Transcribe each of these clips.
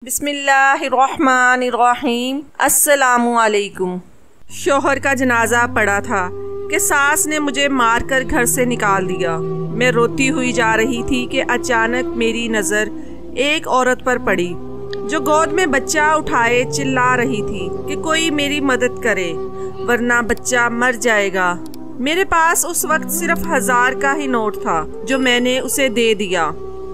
بسم اللہ الرحمن الرحیم۔ السلام علیکم۔ شوہر کا جنازہ پڑا تھا کہ ساس نے مجھے مار کر گھر سے نکال دیا۔ میں روتی ہوئی جا رہی تھی کہ اچانک میری نظر ایک عورت پر پڑی جو گود میں بچہ اٹھائے چلا رہی تھی کہ کوئی میری مدد کرے ورنہ بچہ مر جائے گا۔ میرے پاس اس وقت صرف 1000 کا ہی نوٹ تھا جو میں نے اسے دے دیا۔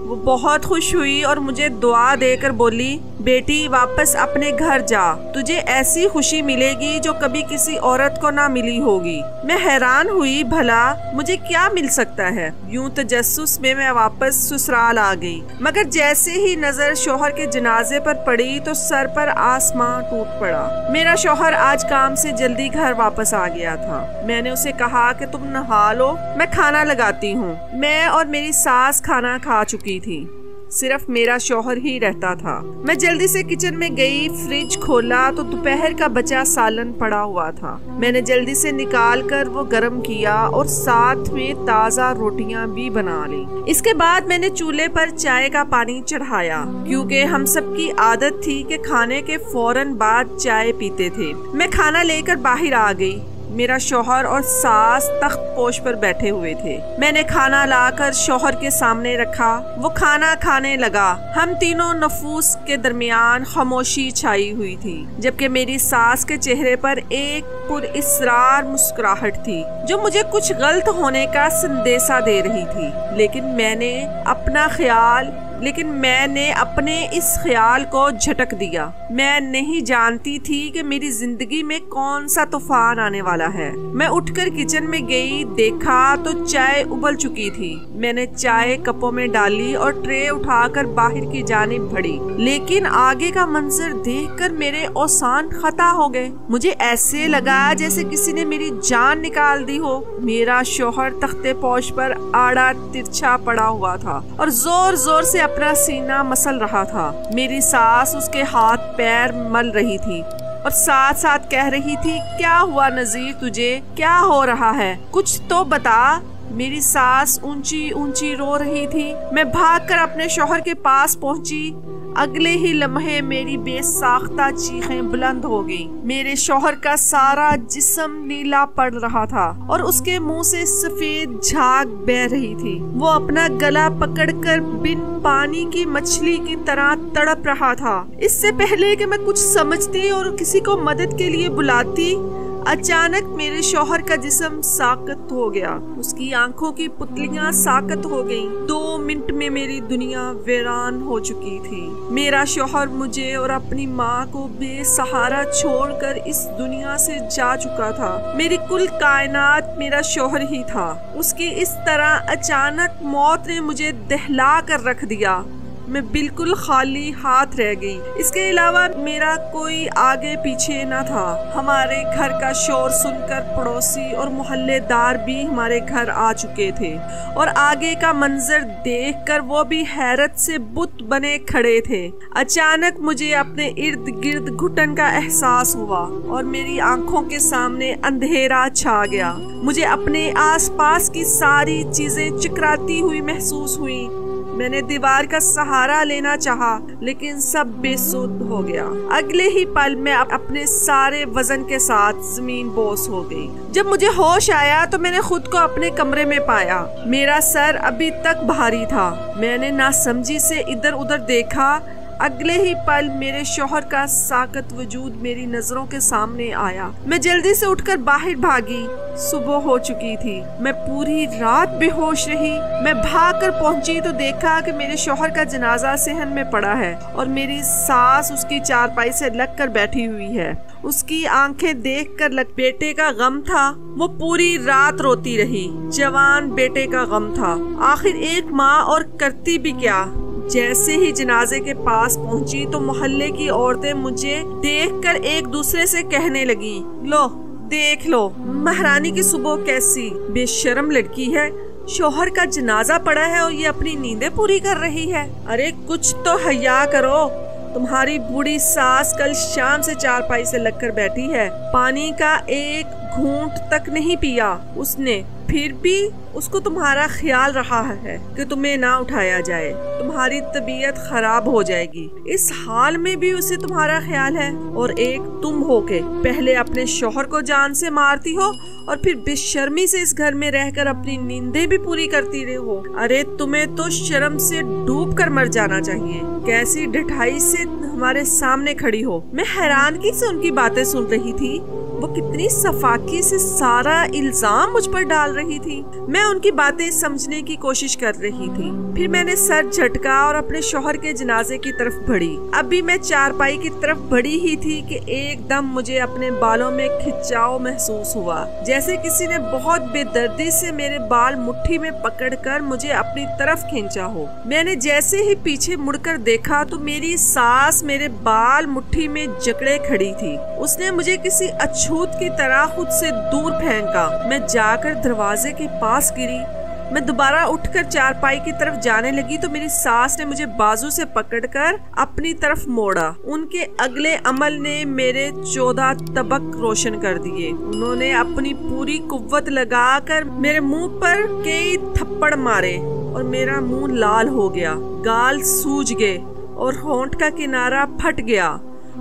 وہ بہت خوش ہوئی اور مجھے دعا دے کر بولی، بیٹی واپس اپنے گھر جا، تجھے ایسی خوشی ملے گی جو کبھی کسی عورت کو نہ ملی ہوگی۔ میں حیران ہوئی، بھلا مجھے کیا مل سکتا ہے؟ یوں تجسس میں واپس سسرال آ گئی، مگر جیسے ہی نظر شوہر کے جنازے پر پڑی تو سر پر آسمان ٹوٹ پڑا۔ میرا شوہر آج کام سے جلدی گھر واپس آ گیا تھا۔ میں نے اسے کہا کہ تم نہا لو، میں کھانا لگاتی ہوں۔ میں اور میری ساس کھانا کھا چکی تھی، صرف میرا شوہر ہی رہتا تھا۔ میں جلدی سے کچن میں گئی، فریج کھولا تو دوپہر کا بچا سالن پڑا ہوا تھا۔ میں نے جلدی سے نکال کر وہ گرم کیا اور ساتھ میں تازہ روٹیاں بھی بنا لی۔ اس کے بعد میں نے چولہے پر چائے کا پانی چڑھایا، کیونکہ ہم سب کی عادت تھی کہ کھانے کے فوراً بعد چائے پیتے تھے۔ میں کھانا لے کر باہر آ گئی۔ میرا شوہر اور ساس تخت پوش پر بیٹھے ہوئے تھے۔ میں نے کھانا لا کر شوہر کے سامنے رکھا، وہ کھانا کھانے لگا۔ ہم تینوں نفوس کے درمیان خاموشی چھائی ہوئی تھی، جبکہ میری ساس کے چہرے پر ایک پر اصرار مسکراہٹ تھی جو مجھے کچھ غلط ہونے کا سندیسہ دے رہی تھی۔ لیکن میں نے اپنے اس خیال کو جھٹک دیا۔ میں نہیں جانتی تھی کہ میری زندگی میں کون سا طوفان آنے والا ہے۔ میں اٹھ کر کچن میں گئی، دیکھا تو چائے ابل چکی تھی۔ میں نے چائے کپوں میں ڈالی اور ٹرے اٹھا کر باہر کی جانب بڑھی، لیکن آگے کا منظر دیکھ کر میرے اوسان خطا ہو گئے۔ مجھے ایسے لگا جیسے کسی نے میری جان نکال دی ہو۔ میرا شوہر تختے پوش پر آڑا ترچھا پڑا ہوا تھا اور زور زور سے اپنا سینہ مسل رہا تھا۔ میری ساس اس کے ہاتھ پیر مل رہی تھی اور ساتھ ساتھ کہہ رہی تھی، کیا ہوا نذیر، تجھے کیا ہو رہا ہے؟ کچھ تو بتا۔ میری ساس اونچی اونچی رو رہی تھی۔ میں بھاگ کر اپنے شوہر کے پاس پہنچی۔ اگلے ہی لمحے میری بے ساختہ چیخیں بلند ہو گئیں۔ میرے شوہر کا سارا جسم نیلا پڑ رہا تھا اور اس کے منہ سے سفید جھاگ بہہ رہی تھی۔ وہ اپنا گلا پکڑ کر بن پانی کی مچھلی کی طرح تڑپ رہا تھا۔ اس سے پہلے کہ میں کچھ سمجھتی اور کسی کو مدد کے لیے بلاتی، اچانک میرے شوہر کا جسم ساکت ہو گیا۔ اس کی آنکھوں کی پتلیاں ساکت ہو گئیں۔ 2 منٹ میں میری دنیا ویران ہو چکی تھی۔ میرا شوہر مجھے اور اپنی ماں کو بے سہارا چھوڑ کر اس دنیا سے جا چکا تھا۔ میری کل کائنات میرا شوہر ہی تھا۔ اس کی اس طرح اچانک موت نے مجھے دہلا کر رکھ دیا۔ میں بالکل خالی ہاتھ رہ گئی۔ اس کے علاوہ میرا کوئی آگے پیچھے نہ تھا۔ ہمارے گھر کا شور سن کر پڑوسی اور محلے دار بھی ہمارے گھر آ چکے تھے اور آگے کا منظر دیکھ کر وہ بھی حیرت سے بت بنے کھڑے تھے۔ اچانک مجھے اپنے ارد گرد گھٹن کا احساس ہوا اور میری آنکھوں کے سامنے اندھیرا چھا گیا۔ مجھے اپنے آس پاس کی ساری چیزیں چکراتی ہوئی محسوس ہوئیں۔ میں نے دیوار کا سہارا لینا چاہا لیکن سب بے سود ہو گیا۔ اگلے ہی پل میں اپنے سارے وزن کے ساتھ زمین بوس ہو گئی۔ جب مجھے ہوش آیا تو میں نے خود کو اپنے کمرے میں پایا۔ میرا سر ابھی تک بھاری تھا۔ میں نے ناسمجھی سے ادھر ادھر دیکھا۔ اگلے ہی پل میرے شوہر کا ساکت وجود میری نظروں کے سامنے آیا۔ میں جلدی سے اٹھ کر باہر بھاگی۔ صبح ہو چکی تھی۔ میں پوری رات بے ہوش رہی۔ میں بھاگ کر پہنچی تو دیکھا کہ میرے شوہر کا جنازہ صحن میں پڑا ہے اور میری ساس اس کی چارپائی سے لگ کر بیٹھی ہوئی ہے۔ اس کی آنکھیں دیکھ کر بیٹے کا غم تھا۔ وہ پوری رات روتی رہی۔ جوان بیٹے کا غم تھا۔ آخر ایک ماں اور کرتی بھی کیا۔ جیسے ہی جنازے کے پاس پہنچی تو محلے کی عورتیں مجھے دیکھ کر ایک دوسرے سے کہنے لگی، لو دیکھ لو مہرانی کی صبح کیسی بے شرم لڑکی ہے، شوہر کا جنازہ پڑا ہے اور یہ اپنی نیندیں پوری کر رہی ہے۔ ارے کچھ تو حیا کرو، تمہاری بوڑھی ساس کل شام سے چارپائی سے لگ کر بیٹھی ہے، پانی کا ایک گھونٹ تک نہیں پیا اس نے۔ پھر بھی اس کو تمہارا خیال رہا ہے کہ تمہیں نہ اٹھایا جائے، تمہاری طبیعت خراب ہو جائے گی، اس حال میں بھی اسے تمہارا خیال ہے، اور ایک تم ہو کے پہلے اپنے شوہر کو جان سے مارتی ہو اور پھر بے شرمی سے اس گھر میں رہ کر اپنی نیندیں بھی پوری کرتی رہے ہو۔ ارے تمہیں تو شرم سے ڈوب کر مر جانا چاہیے، کیسی ڈٹھائی سے ہمارے سامنے کھڑی ہو۔ میں حیرانگی سے ان کی باتیں سن رہی تھی، وہ کتنی صفاقی سے سارا الزام مجھ پر ڈال رہی تھی۔ میں ان کی باتیں سمجھنے کی کوشش کر رہی تھی۔ پھر میں نے سر جھٹکا اور اپنے شوہر کے جنازے کی طرف بڑھی۔ ابھی میں چارپائی کی طرف بڑھی ہی تھی کہ ایک دم مجھے اپنے بالوں میں کھچاؤ محسوس ہوا، جیسے کسی نے بہت بے دردی سے میرے بال مٹھی میں پکڑ کر مجھے اپنی طرف کھینچا ہو۔ میں نے جیسے ہی پیچھے مڑ کر دیکھا تو میری ساس میرے بال مٹھی میں جکڑے کھڑی تھی۔ اس نے مجھے کسی اچھوت کی طرح خود سے دور پھینکا۔ میں جا کر دروازے کے پاس گری۔ میں دوبارہ اٹھ کر چارپائی کی طرف جانے لگی تو میری ساس نے مجھے بازو سے پکڑ کر اپنی طرف موڑا۔ ان کے اگلے عمل نے میرے 14 طبق روشن کر دیے۔ انہوں نے اپنی پوری قوت لگا کر میرے منہ پر کئی تھپڑ مارے اور میرا منہ لال ہو گیا، گال سوج گئے اور ہونٹ کا کنارہ پھٹ گیا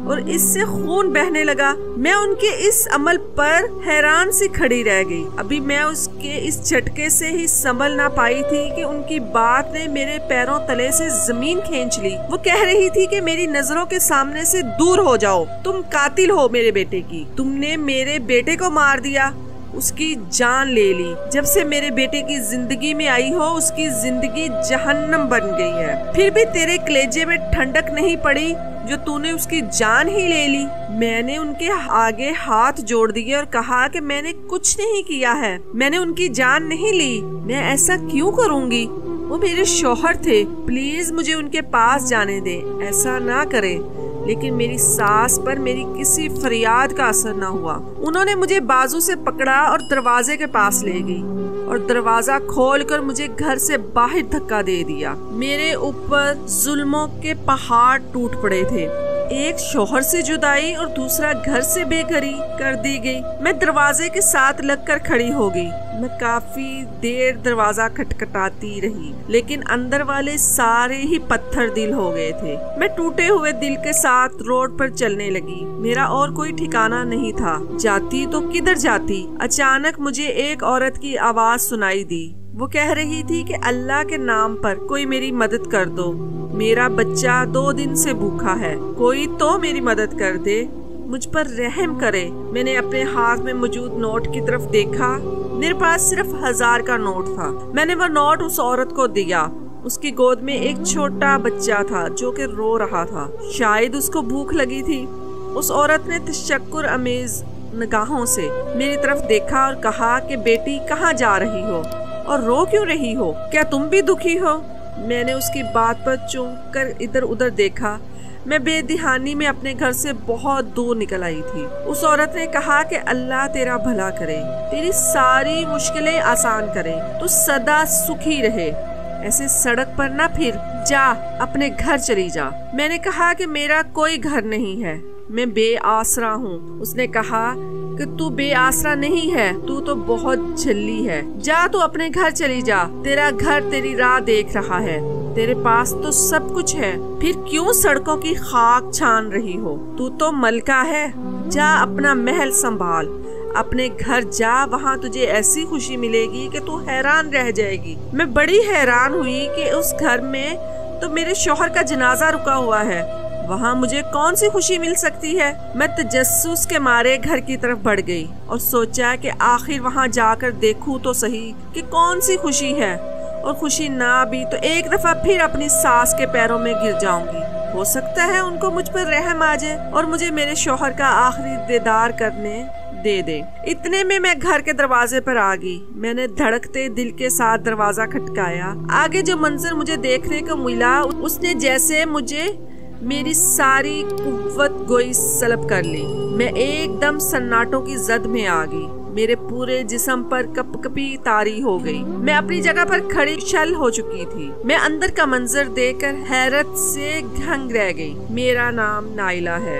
اور اس سے خون بہنے لگا۔ میں ان کے اس عمل پر حیران سی کھڑی رہ گئی۔ ابھی میں اس کے اس جھٹکے سے ہی سنبھل نہ پائی تھی کہ ان کی بات نے میرے پیروں تلے سے زمین کھینچ لی۔ وہ کہہ رہی تھی کہ میری نظروں کے سامنے سے دور ہو جاؤ، تم قاتل ہو میرے بیٹے کی، تم نے میرے بیٹے کو مار دیا، اس کی جان لے لی۔ جب سے میرے بیٹے کی زندگی میں آئی ہو اس کی زندگی جہنم بن گئی ہے۔ پھر بھی تیرے کلیجے میں ٹھنڈک نہیں پڑی جو تو نے اس کی جان ہی لے لی۔ میں نے ان کے آگے ہاتھ جوڑ دیے اور کہا کہ میں نے کچھ نہیں کیا ہے، میں نے ان کی جان نہیں لی، میں ایسا کیوں کروں گی؟ وہ میرے شوہر تھے، پلیز مجھے ان کے پاس جانے دیں، ایسا نہ کریں۔ لیکن میری ساس پر میری کسی فریاد کا اثر نہ ہوا۔ انہوں نے مجھے بازو سے پکڑا اور دروازے کے پاس لے گئی اور دروازہ کھول کر مجھے گھر سے باہر دھکا دے دیا۔ میرے اوپر ظلموں کے پہاڑ ٹوٹ پڑے تھے، ایک شوہر سے جدائی اور دوسرا گھر سے بے گھری کر دی گئی۔ میں دروازے کے ساتھ لگ کر کھڑی ہو گئی۔ میں کافی دیر دروازہ کھٹکھٹاتی رہی، لیکن اندر والے سارے ہی پتھر دل ہو گئے تھے۔ میں ٹوٹے ہوئے دل کے ساتھ روڈ پر چلنے لگی۔ میرا اور کوئی ٹھکانہ نہیں تھا، جاتی تو کدھر جاتی؟ اچانک مجھے ایک عورت کی آواز سنائی دی۔ وہ کہہ رہی تھی کہ اللہ کے نام پر کوئی میری مدد کر دو، میرا بچہ 2 دن سے بھوکا ہے، کوئی تو میری مدد کر دے، مجھ پر رحم کرے۔ میں نے اپنے ہاتھ میں موجود نوٹ کی طرف دیکھا، میرے پاس صرف 1000 کا نوٹ تھا۔ میں نے وہ نوٹ اس عورت کو دیا۔ اس کی گود میں ایک چھوٹا بچہ تھا جو کہ رو رہا تھا، شاید اس کو بھوک لگی تھی۔ اس عورت نے تشکر آمیز نگاہوں سے میری طرف دیکھا اور کہا کہ بیٹی کہاں جا رہی ہو اور رو کیوں رہی ہو؟ کیا تم بھی دکھی ہو؟ میں نے اس کی بات پر چونک کر ادھر ادھر دیکھا۔ میں بے دہانی میں اپنے گھر سے بہت دور نکل آئی تھی۔ اس عورت نے کہا کہ اللہ تیرا بھلا کرے، تیری ساری مشکلیں آسان کرے، تو سدا سکھی رہے، ایسے سڑک پر نہ پھر، جا اپنے گھر چلی جا۔ میں نے کہا کہ میرا کوئی گھر نہیں ہے، میں بے آسرا ہوں۔ اس نے کہا کہ تو بے آسرا نہیں ہے، تو بہت جھلی ہے، جا تو اپنے گھر چلی جا، تیرا گھر تیری راہ دیکھ رہا ہے، تیرے پاس تو سب کچھ ہے، پھر کیوں سڑکوں کی خاک چھان رہی ہو؟ تو ملکہ ہے، جا اپنا محل سنبھال، اپنے گھر جا، وہاں تجھے ایسی خوشی ملے گی کہ تو حیران رہ جائے گی۔ میں بڑی حیران ہوئی کہ اس گھر میں تو میرے شوہر کا جنازہ رکا ہوا ہے، وہاں مجھے کون سی خوشی مل سکتی ہے؟ میں تجسس کے مارے گھر کی طرف بڑھ گئی اور سوچا کہ آخر وہاں جا کر دیکھوں تو صحیح کہ کون سی خوشی ہے، اور خوشی نہ بھی تو ایک دفعہ پھر اپنی ساس کے پیروں میں گر جاؤں گی۔ ہو سکتا ہے ان کو مجھ پر رحم آ جائے اور مجھے میرے شوہر کا آخری دیدار کرنے دے دے۔ اتنے میں گھر کے دروازے پر آ گئی۔ میں نے دھڑکتے دل کے ساتھ دروازہ کھٹکایا۔ آگے جو منظر مجھے دیکھنے کو ملا اس نے جیسے مجھے میری ساری قوت گوئی سلب کر لی۔ میں ایک دم سناٹوں کی زد میں آ گئی، میرے پورے جسم پر کپ کپی طاری ہو گئی، میں اپنی جگہ پر کھڑی شل ہو چکی تھی۔ میں اندر کا منظر دیکھ کر حیرت سے گھنگ رہ گئی۔ میرا نام نائلہ ہے،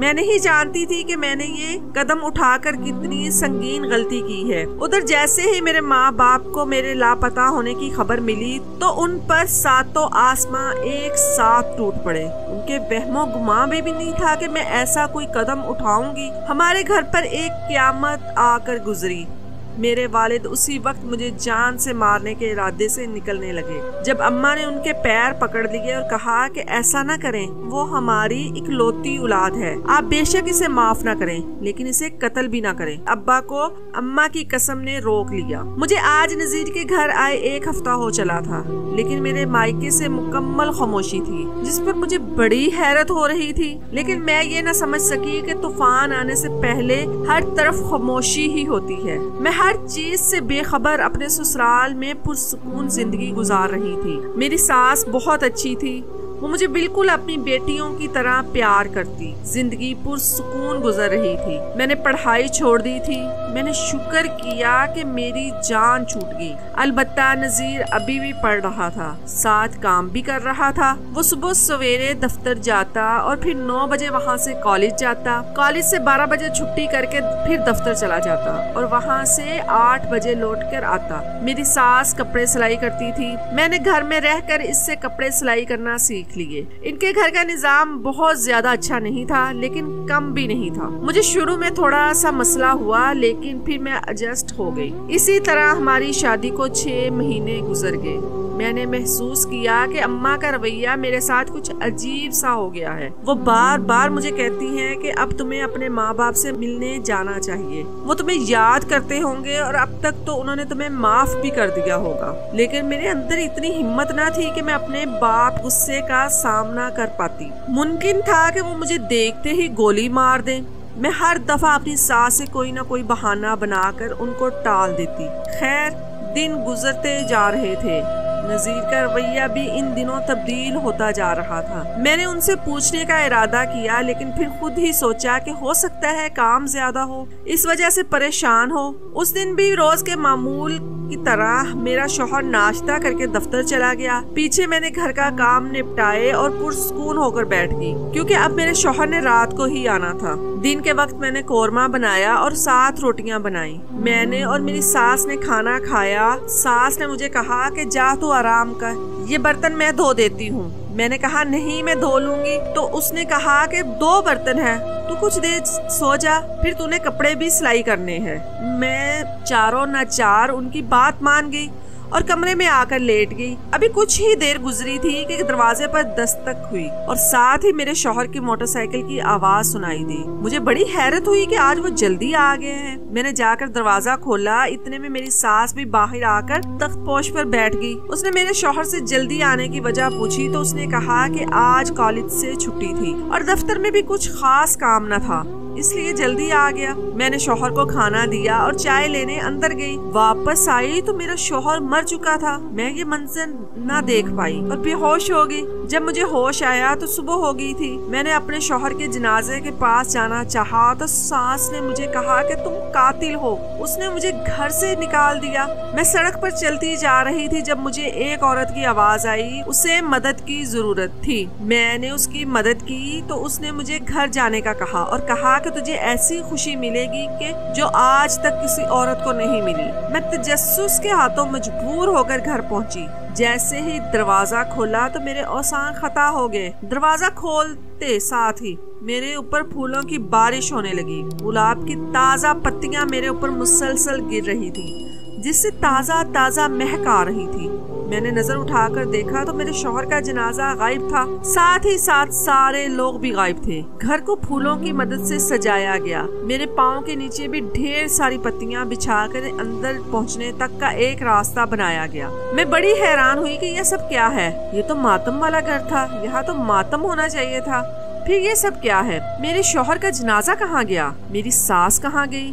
میں نہیں جانتی تھی کہ میں نے یہ قدم اٹھا کر کتنی سنگین غلطی کی ہے۔ ادھر جیسے ہی میرے ماں باپ کو میرے لاپتہ ہونے کی خبر ملی تو ان پر ساتوں آسماں ایک ساتھ ٹوٹ پڑے۔ ان کے وہم و گمان میں بھی نہیں تھا کہ میں ایسا کوئی قدم اٹھاؤں گی۔ ہمارے گھر پر ایک قیامت آ کر گزری۔ میرے والد اسی وقت مجھے جان سے مارنے کے ارادے سے نکلنے لگے جب اماں نے ان کے پیر پکڑ لیے اور کہا کہ ایسا نہ کریں، وہ ہماری اکلوتی اولاد ہے، آپ بے شک اسے معاف نہ کریں لیکن اسے قتل بھی نہ کریں۔ ابا کو اماں کی قسم نے روک لیا۔ مجھے آج نذیر کے گھر آئے 1 ہفتہ ہو چلا تھا لیکن میرے مائکے سے مکمل خاموشی تھی جس پر مجھے بڑی حیرت ہو رہی تھی، لیکن میں یہ نہ سمجھ سکی کہ طوفان آنے سے پہلے ہر طرف خاموشی ہی ہوتی ہے۔ میں ہر چیز سے بے خبر اپنے سسرال میں پرسکون زندگی گزار رہی تھی۔ میری ساس بہت اچھی تھی، وہ مجھے بالکل اپنی بیٹیوں کی طرح پیار کرتی۔ زندگی پرسکون گزر رہی تھی۔ میں نے پڑھائی چھوڑ دی تھی۔ میں نے شکر کیا کہ میری جان چھوٹ گئی۔ البتہ نذیر ابھی بھی پڑھ رہا تھا، ساتھ کام بھی کر رہا تھا۔ وہ صبح سویرے دفتر جاتا اور پھر 9 بجے وہاں سے کالج جاتا، کالج سے 12 بجے چھٹی کر کے پھر دفتر چلا جاتا اور وہاں سے 8 بجے لوٹ کر آتا۔ میری ساس کپڑے سلائی کرتی تھی۔ میں نے گھر میں رہ کر اس سے کپڑے سلائی کرنا سیکھ لیے۔ ان کے گھر کا نظام بہت زیادہ اچھا نہیں تھا لیکن کم بھی نہیں تھا۔ مجھے شروع میں تھوڑا سا مسئلہ ہوا لیکن پھر میں ایڈجسٹ ہو گئی۔ اسی طرح ہماری شادی کو 6 مہینے گزر گئے۔ میں نے محسوس کیا کہ اماں کا رویہ میرے ساتھ کچھ عجیب سا ہو گیا ہے۔ وہ بار بار مجھے کہتی ہیں کہ اب تمہیں اپنے ماں باپ سے ملنے جانا چاہیے، وہ تمہیں یاد کرتے ہوں گے اور اب تک تو انہوں نے تمہیں معاف بھی کر دیا ہوگا۔ لیکن میرے اندر اتنی ہمت نہ تھی کہ میں اپنے باپ غصے کا سامنا کر پاتی۔ ممکن تھا کہ وہ مجھے دیکھتے ہی گولی مار دیں۔ میں ہر دفعہ اپنی ساس سے کوئی نہ کوئی بہانہ بنا کر ان کو ٹال دیتی۔ خیر دن گزرتے جا رہے تھے۔ نذیر کا رویہ بھی ان دنوں تبدیل ہوتا جا رہا تھا۔ میں نے ان سے پوچھنے کا ارادہ کیا لیکن پھر خود ہی سوچا کہ ہو سکتا ہے کام زیادہ ہو، اس وجہ سے پریشان ہو۔ اس دن بھی روز کے معمول کی طرح میرا شوہر ناشتہ کر کے دفتر چلا گیا۔ پیچھے میں نے گھر کا کام نپٹائے اور پرسکون ہو کر بیٹھ گئی کیونکہ اب میرے شوہر نے رات کو ہی آنا تھا۔ دن کے وقت میں نے قورمہ بنایا اور 7 روٹیاں بنائی۔ میں نے اور میری ساس نے کھانا کھایا۔ ساس نے مجھے کہا کہ جا تو آرام کر، یہ برتن میں دھو دیتی ہوں۔ میں نے کہا نہیں میں دھو لوں گی، تو اس نے کہا کہ 2 برتن ہیں، تو کچھ دیر سو جا، پھر تو نے کپڑے بھی سلائی کرنے ہیں۔ میں چاروں نہ چار ان کی بات مان گئی اور کمرے میں آ کر لیٹ گئی۔ ابھی کچھ ہی دیر گزری تھی کہ دروازے پر دستک ہوئی اور ساتھ ہی میرے شوہر کی موٹر سائیکل کی آواز سنائی دی۔ مجھے بڑی حیرت ہوئی کہ آج وہ جلدی آ گئے ہیں۔ میں نے جا کر دروازہ کھولا، اتنے میں میری ساس بھی باہر آ کر تخت پوش پر بیٹھ گئی۔ اس نے میرے شوہر سے جلدی آنے کی وجہ پوچھی تو اس نے کہا کہ آج کالج سے چھٹی تھی اور دفتر میں بھی کچھ خاص کام نہ تھا، اس لیے جلدی آ گیا۔ میں نے شوہر کو کھانا دیا اور چائے لینے اندر گئی۔ واپس آئی تو میرا شوہر مر چکا تھا۔ میں یہ منظر نہ دیکھ پائی اور بے ہوش ہو گئی۔ جب مجھے ہوش آیا تو صبح ہو گئی تھی۔ میں نے اپنے شوہر کے جنازے کے پاس جانا چاہا تو ساس نے مجھے کہا کہ تم قاتل ہو۔ اس نے مجھے گھر سے نکال دیا۔ میں سڑک پر چلتی جا رہی تھی جب مجھے ایک عورت کی آواز آئی، اسے مدد کی ضرورت تھی۔ میں نے اس کی مدد کی تو اس نے مجھے گھر جانے کا کہا اور کہا کہ تجھے ایسی خوشی ملے گی کہ جو آج تک کسی عورت کو نہیں ملی۔ میں تجسس کے ہاتھوں مجبور ہو کر گھر پہنچی۔ جیسے ہی دروازہ کھولا تو میرے اوسان خطا ہو گئے۔ دروازہ کھولتے ساتھ ہی میرے اوپر پھولوں کی بارش ہونے لگی۔ گلاب کی تازہ پتیاں میرے اوپر مسلسل گر رہی تھی جس سے تازہ تازہ مہک آ رہی تھی۔ میں نے نظر اٹھا کر دیکھا تو میرے شوہر کا جنازہ غائب تھا، ساتھ ہی ساتھ سارے لوگ بھی غائب تھے۔ گھر کو پھولوں کی مدد سے سجایا گیا۔ میرے پاؤں کے نیچے بھی ڈھیر ساری پتیاں بچھا کر اندر پہنچنے تک کا ایک راستہ بنایا گیا۔ میں بڑی حیران ہوئی کہ یہ سب کیا ہے۔ یہ تو ماتم والا گھر تھا، یہاں تو ماتم ہونا چاہیے تھا۔ پھر یہ سب کیا ہے؟ میرے شوہر کا جنازہ کہاں گیا؟ میری ساس کہاں گئی؟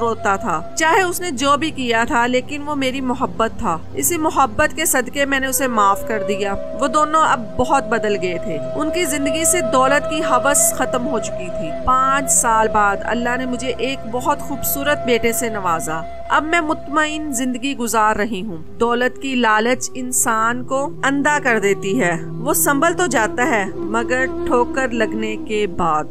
روتا تھا، چاہے اس نے جو بھی کیا تھا، لیکن وہ میری محبت تھا۔ اسی محبت کے صدقے میں نے اسے معاف کر دیا۔ وہ دونوں اب بہت بدل گئے تھے۔ ان کی زندگی سے دولت کی ہوس ختم ہو چکی تھی۔ 5 سال بعد اللہ نے مجھے ایک بہت خوبصورت بیٹے سے نوازا۔ اب میں مطمئن زندگی گزار رہی ہوں۔ دولت کی لالچ انسان کو اندھا کر دیتی ہے۔ وہ سنبھل تو جاتا ہے مگر ٹھوکر لگنے کے بعد۔